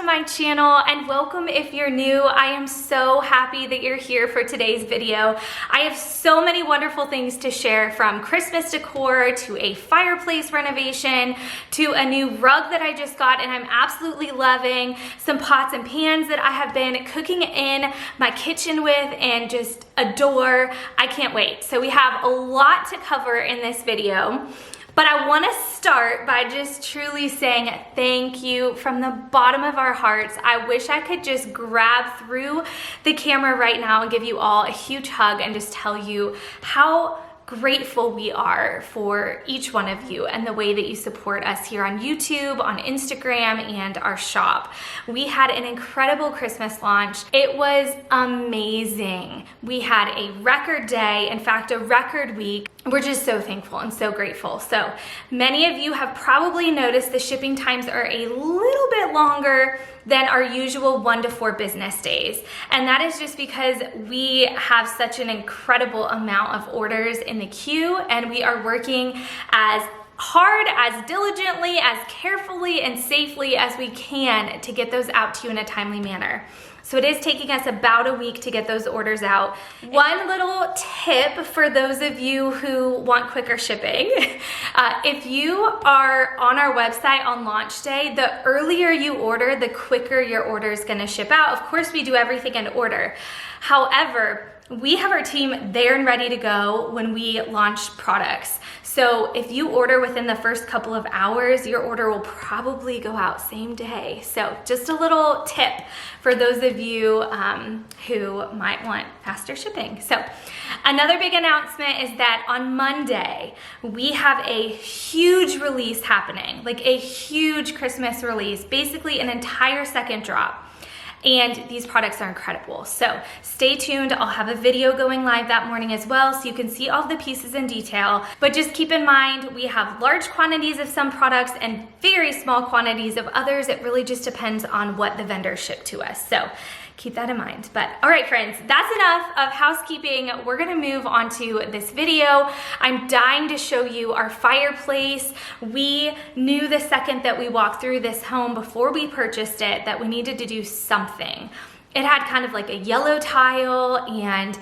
my channel, and welcome if you're new. I am so happy that you're here for today's video. I have so many wonderful things to share, from Christmas decor to a fireplace renovation to a new rug that I just got and I'm absolutely loving, some pots and pans that I have been cooking in my kitchen with and just adore. I can't wait. So we have a lot to cover in this video. But I want to start by just truly saying thank you from the bottom of our hearts. I wish I could just grab through the camera right now and give you all a huge hug and just tell you how grateful we are for each one of you and the way that you support us here on YouTube, on Instagram, and our shop. We had an incredible Christmas launch. It was amazing. We had a record day, in fact, a record week. We're just so thankful and so grateful. So many of you have probably noticed the shipping times are a little bit longer than our usual 1 to 4 business days. And that is just because we have such an incredible amount of orders in the queue, and we are working as hard, as diligently, as carefully and safely as we can to get those out to you in a timely manner. So it is taking us about a week to get those orders out. One little tip for those of you who want quicker shipping, if you are on our website on launch day, the earlier you order, the quicker your order is gonna ship out. Of course, we do everything in order. However, we have our team there and ready to go when we launch products. So if you order within the first couple of hours, your order will probably go out same day. So just a little tip for those of you who might want faster shipping. So another big announcement is that on Monday, we have a huge release happening, like a huge Christmas release, basically an entire second drop. And these products are incredible. So stay tuned. I'll have a video going live that morning as well, so you can see all the pieces in detail. But just keep in mind, we have large quantities of some products and very small quantities of others. It really just depends on what the vendors ship to us. So keep that in mind. But all right, friends, that's enough of housekeeping. We're gonna move on to this video. I'm dying to show you our fireplace. We knew the second that we walked through this home before we purchased it that we needed to do something. It had kind of like a yellow tile, and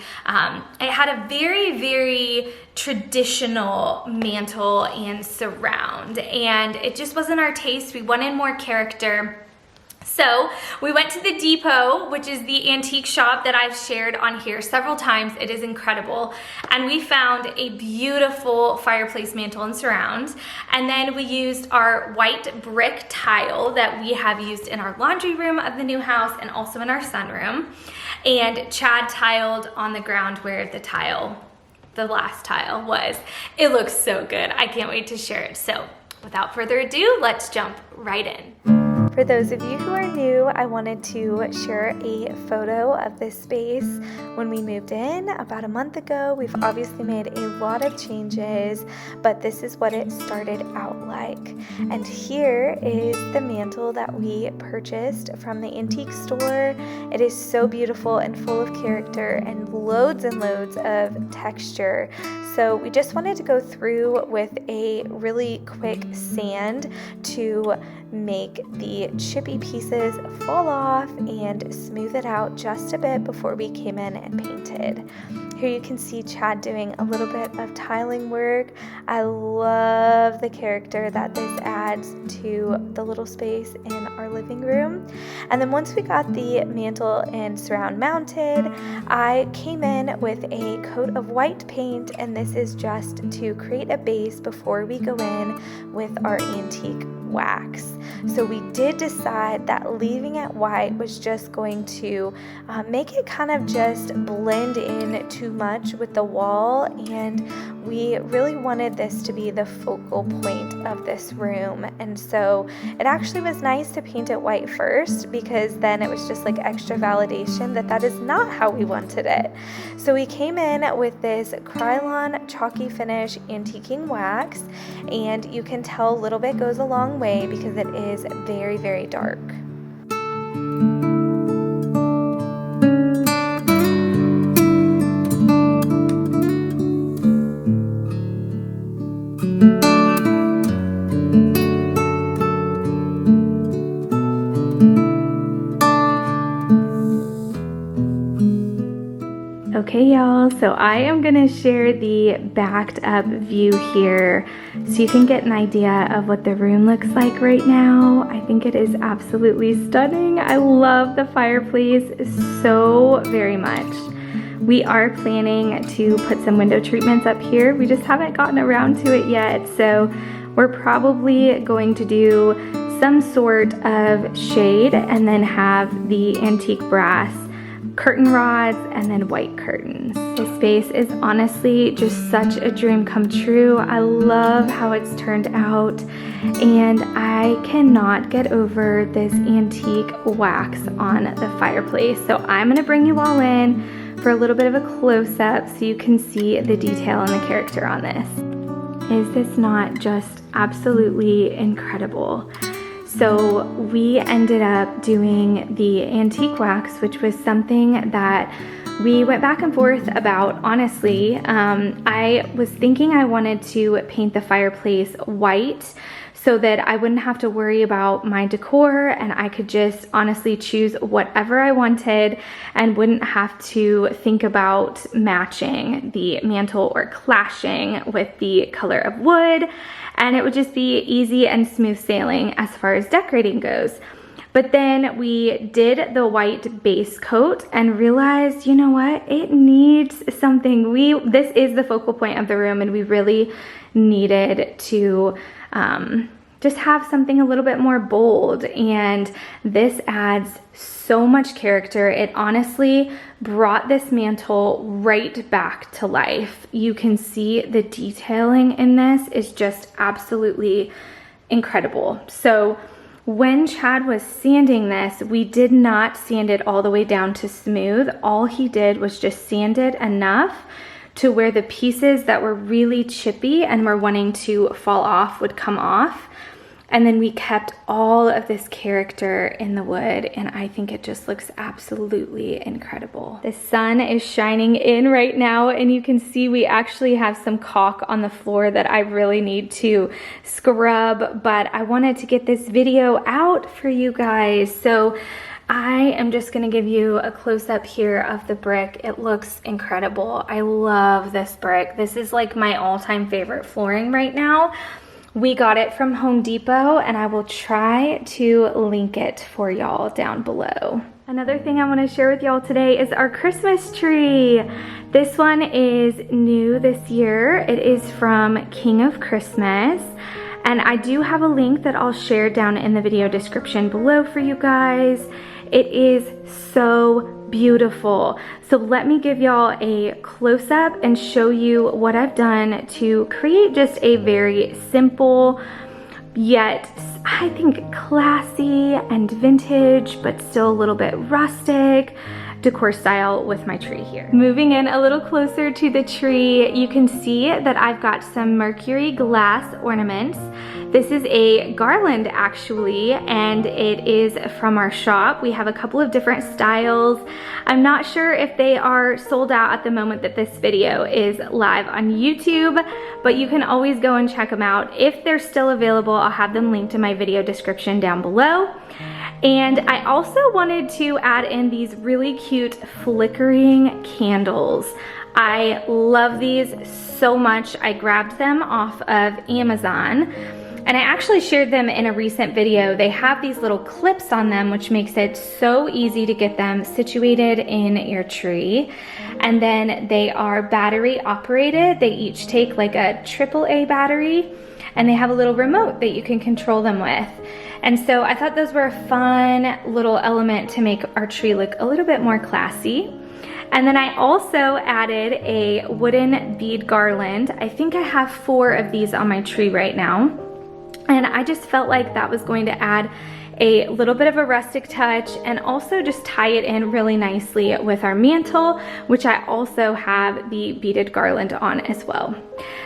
it had a very, very traditional mantle and surround, and it just wasn't our taste. We wanted more character. So we went to the Depot, which is the antique shop that I've shared on here several times. It is incredible. And we found a beautiful fireplace mantle and surround. And then we used our white brick tile that we have used in our laundry room of the new house and also in our sunroom. And Chad tiled on the ground where the last tile was. It looks so good. I can't wait to share it. So without further ado, let's jump right in. For those of you who are new, I wanted to share a photo of this space when we moved in about a month ago. We've obviously made a lot of changes, but this is what it started out like. And here is the mantle that we purchased from the antique store. It is so beautiful and full of character and loads of texture. So we just wanted to go through with a really quick sand to make the chippy pieces fall off and smooth it out just a bit before we came in and painted. Here you can see Chad doing a little bit of tiling work. I love the character that this adds to the little space in our living room. And then once we got the mantle and surround mounted, I came in with a coat of white paint, and this is just to create a base before we go in with our antique wax. So we did decide that leaving it white was just going to make it kind of just blend in too much with the wall, and we really wanted this to be the focal point of this room. And so it actually was nice to paint it white first, because then it was just like extra validation that that is not how we wanted it. So we came in with this Krylon chalky finish antiquing wax, and you can tell a little bit goes a long way because it is very, very dark. Hey y'all, so I am gonna share the backed up view here so you can get an idea of what the room looks like right now. I think it is absolutely stunning. I love the fireplace so very much. We are planning to put some window treatments up here. We just haven't gotten around to it yet, so we're probably going to do some sort of shade and then have the antique brass curtain rods and then white curtains. This space is honestly just such a dream come true. I love how it's turned out, and I cannot get over this antique wax on the fireplace. So I'm gonna bring you all in for a little bit of a close-up so you can see the detail and the character on this. Is this not just absolutely incredible? So we ended up doing the antique wax, which was something that we went back and forth about, honestly. I was thinking I wanted to paint the fireplace white so that I wouldn't have to worry about my decor and I could just honestly choose whatever I wanted and wouldn't have to think about matching the mantle or clashing with the color of wood. And it would just be easy and smooth sailing as far as decorating goes. But then we did the white base coat and realized, you know what, it needs something. This is the focal point of the room, and we really needed to just have something a little bit more bold, and this adds so much character. It honestly brought this mantle right back to life. You can see the detailing in this is just absolutely incredible. So when Chad was sanding this, we did not sand it all the way down to smooth. All he did was just sand it enough to where the pieces that were really chippy and were wanting to fall off would come off. And then we kept all of this character in the wood, and I think it just looks absolutely incredible. The sun is shining in right now, and you can see we actually have some caulk on the floor that I really need to scrub, but I wanted to get this video out for you guys. So I am just gonna give you a close-up here of the brick. It looks incredible. I love this brick. This is like my all-time favorite flooring right now. We got it from Home Depot, and I will try to link it for y'all down below. Another thing I want to share with y'all today is our Christmas tree. This one is new this year. It is from King of Christmas, and I do have a link that I'll share down in the video description below for you guys. It is so beautiful. So let me give y'all a close-up and show you what I've done to create just a very simple, yet I think classy and vintage, but still a little bit rustic decor style with my tree here. Moving in a little closer to the tree, you can see that I've got some mercury glass ornaments. This is a garland actually, and it is from our shop. We have a couple of different styles. I'm not sure if they are sold out at the moment that this video is live on YouTube, but you can always go and check them out. If they're still available, I'll have them linked in my video description down below. And I also wanted to add in these really cute flickering candles. I love these so much. I grabbed them off of Amazon, and I actually shared them in a recent video. They have these little clips on them, which makes it so easy to get them situated in your tree. And then they are battery operated. They each take like a AAA battery, and they have a little remote that you can control them with. And so I thought those were a fun little element to make our tree look a little bit more classy. And then I also added a wooden bead garland. I think I have 4 of these on my tree right now. And I just felt like that was going to add a little bit of a rustic touch and also just tie it in really nicely with our mantle, which I also have the beaded garland on as well.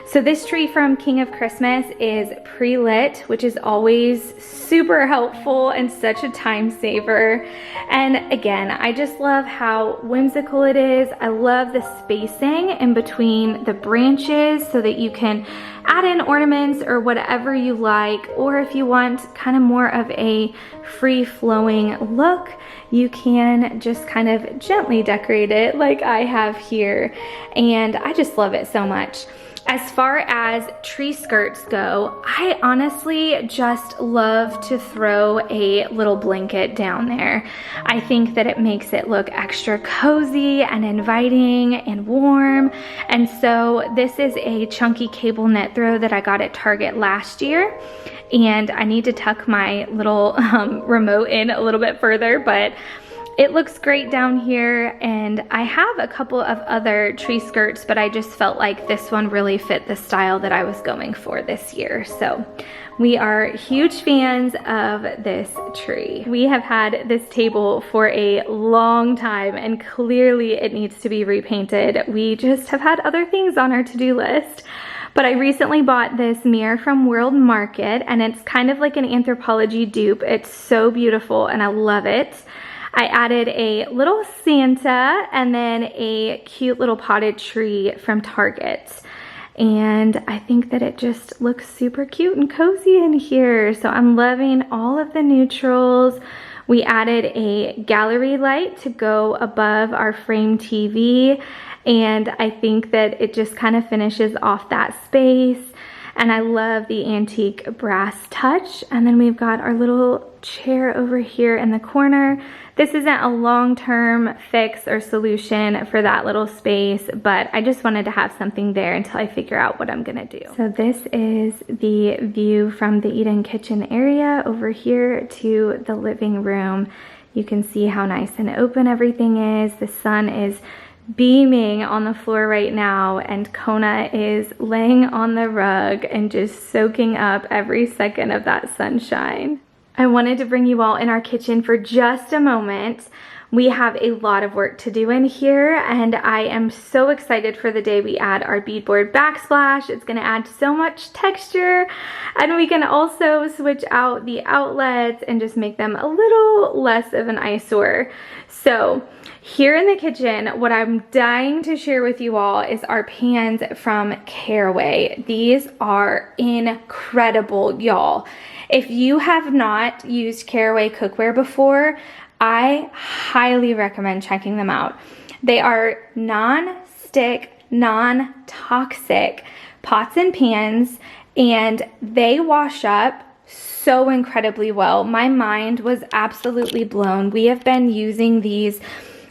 So this tree from King of Christmas is pre-lit, which is always super helpful and such a time saver. And again, I just love how whimsical it is. I love the spacing in between the branches so that you can add in ornaments or whatever you like, or if you want kind of more of a free-flowing look, you can just kind of gently decorate it like I have here. And I just love it so much. As far as tree skirts go, I honestly just love to throw a little blanket down there. I think that it makes it look extra cozy and inviting and warm. And so this is a chunky cable knit throw that I got at Target last year. And I need to tuck my little remote in a little bit further, but it looks great down here. And I have a couple of other tree skirts, but I just felt like this one really fit the style that I was going for this year. So we are huge fans of this tree. We have had this table for a long time and clearly it needs to be repainted. We just have had other things on our to-do list. But I recently bought this mirror from World Market and it's kind of like an Anthropologie dupe. It's so beautiful and I love it. I added a little Santa and then a cute little potted tree from Target. And I think that it just looks super cute and cozy in here. So I'm loving all of the neutrals. We added a gallery light to go above our frame TV. And I think that it just kind of finishes off that space. And I love the antique brass touch. And then we've got our little chair over here in the corner. This isn't a long-term fix or solution for that little space, but I just wanted to have something there until I figure out what I'm gonna do. So this is the view from the eat-in kitchen area over here to the living room. You can see how nice and open everything is. The sun is beaming on the floor right now and Kona is laying on the rug and just soaking up every second of that sunshine. I wanted to bring you all in our kitchen for just a moment. We have a lot of work to do in here and I am so excited for the day we add our beadboard backsplash. It's gonna add so much texture and we can also switch out the outlets and just make them a little less of an eyesore. So here in the kitchen, what I'm dying to share with you all is our pans from Caraway. These are incredible, y'all. If you have not used Caraway cookware before, I highly recommend checking them out. They are non-stick, non-toxic pots and pans, and they wash up so incredibly well. My mind was absolutely blown. We have been using these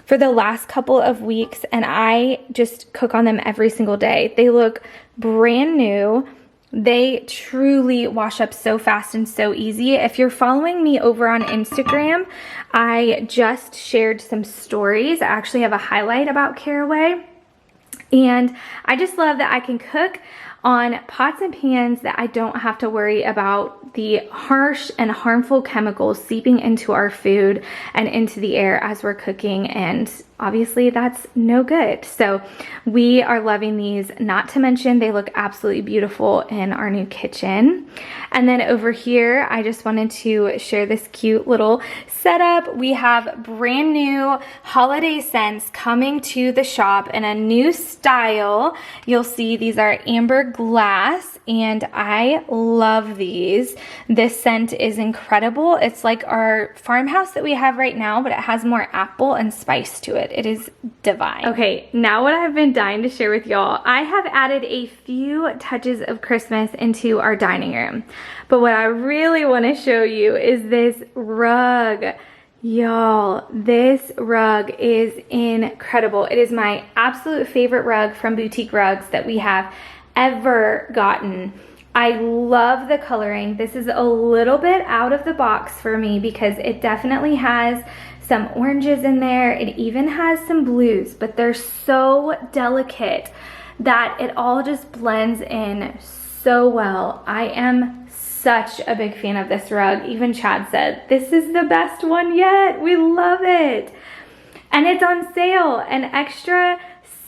for the last couple of weeks, and I just cook on them every single day. They look brand new. They truly wash up so fast and so easy. If you're following me over on Instagram, I just shared some stories. I actually have a highlight about Caraway. And I just love that I can cook on pots and pans that I don't have to worry about the harsh and harmful chemicals seeping into our food and into the air as we're cooking, and obviously that's no good. So we are loving these, not to mention they look absolutely beautiful in our new kitchen. And then over here, I just wanted to share this cute little setup. We have brand new holiday scents coming to the shop in a new style. You'll see these are amber glass and I love these. This scent is incredible. It's like our farmhouse that we have right now, but it has more apple and spice to it. It is divine. Okay, now what I've been dying to share with y'all, I have added a few touches of Christmas into our dining room. But what I really want to show you is this rug. Y'all, this rug is incredible. It is my absolute favorite rug from Boutique Rugs that we have ever gotten. I love the coloring. This is a little bit out of the box for me because it definitely has some oranges in there. It even has some blues, but they're so delicate that it all just blends in so well. I am such a big fan of this rug. Even Chad said, this is the best one yet. We love it. And it's on sale. An extra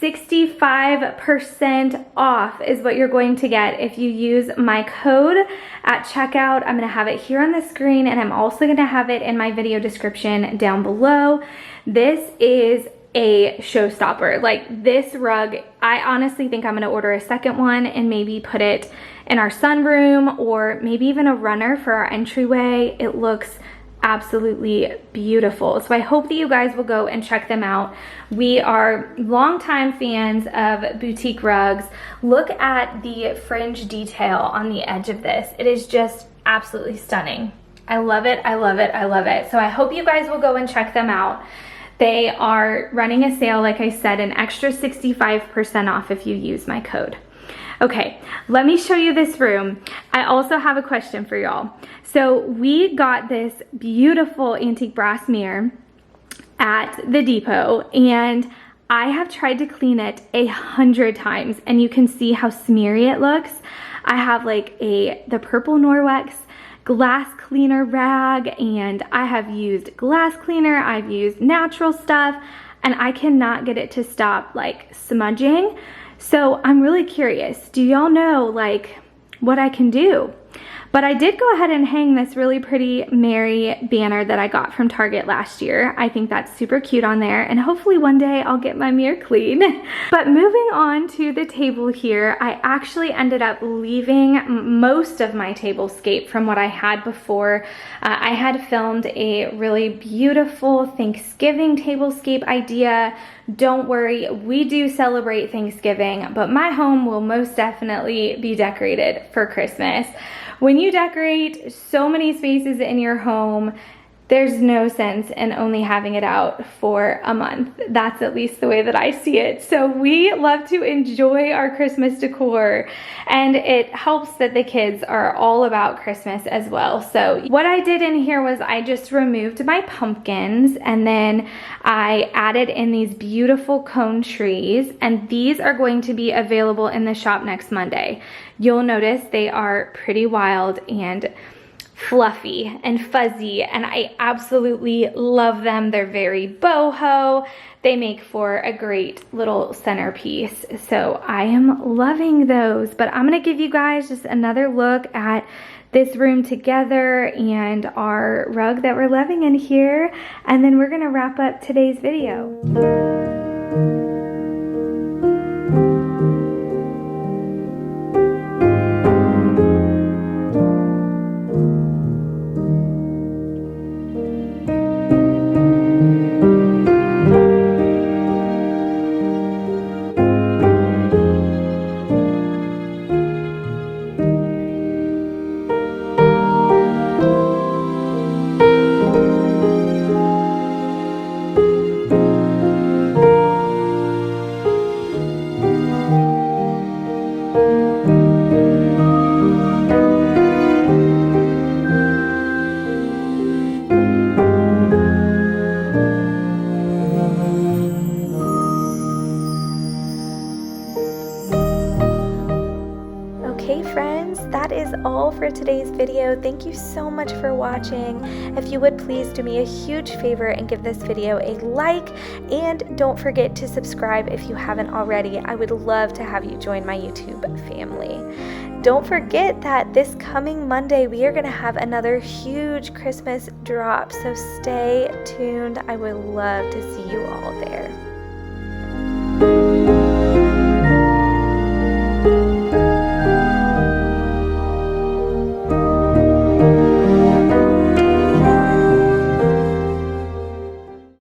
65% off is what you're going to get if you use my code at checkout. I'm going to have it here on the screen and I'm also going to have it in my video description down below. This is a showstopper. Like this rug, I honestly think I'm going to order a second one and maybe put it in our sunroom or maybe even a runner for our entryway. It looks absolutely beautiful. So I hope that you guys will go and check them out. We are longtime fans of boutique rugs. Look at the fringe detail on the edge of this. It is just absolutely stunning. I love it, I love it, I love it. So I hope you guys will go and check them out. They are running a sale, like I said, an extra 65% off if you use my code. Okay, let me show you this room. I also have a question for y'all. So we got this beautiful antique brass mirror at the depot, and I have tried to clean it 100 times, and you can see how smeary it looks. I have like the purple Norwex glass cleaner rag, and I have used glass cleaner, I've used natural stuff, and I cannot get it to stop like smudging. So I'm really curious, do y'all know like what I can do? But I did go ahead and hang this really pretty Mary banner that I got from Target last year. I think that's super cute on there, and hopefully one day I'll get my mirror clean. But moving on to the table here, I actually ended up leaving most of my tablescape from what I had before. I had filmed a really beautiful Thanksgiving tablescape idea. Don't worry, we do celebrate Thanksgiving, but my home will most definitely be decorated for Christmas. When you decorate so many spaces in your home, there's no sense in only having it out for a month. That's at least the way that I see it. So we love to enjoy our Christmas decor, and it helps that the kids are all about Christmas as well. So what I did in here was I just removed my pumpkins, and then I added in these beautiful cone trees, and these are going to be available in the shop next Monday. You'll notice they are pretty wild and fluffy and fuzzy, and I absolutely love them. They're very boho. They make for a great little centerpiece. So I am loving those, but I'm gonna give you guys just another look at this room together and our rug that we're loving in here, and then we're gonna wrap up today's video. That is all for today's video. Thank you so much for watching. If you would please do me a huge favor and give this video a like, and don't forget to subscribe if you haven't already. I would love to have you join my YouTube family. Don't forget that this coming Monday we are going to have another huge Christmas drop, so stay tuned. I would love to see you all there.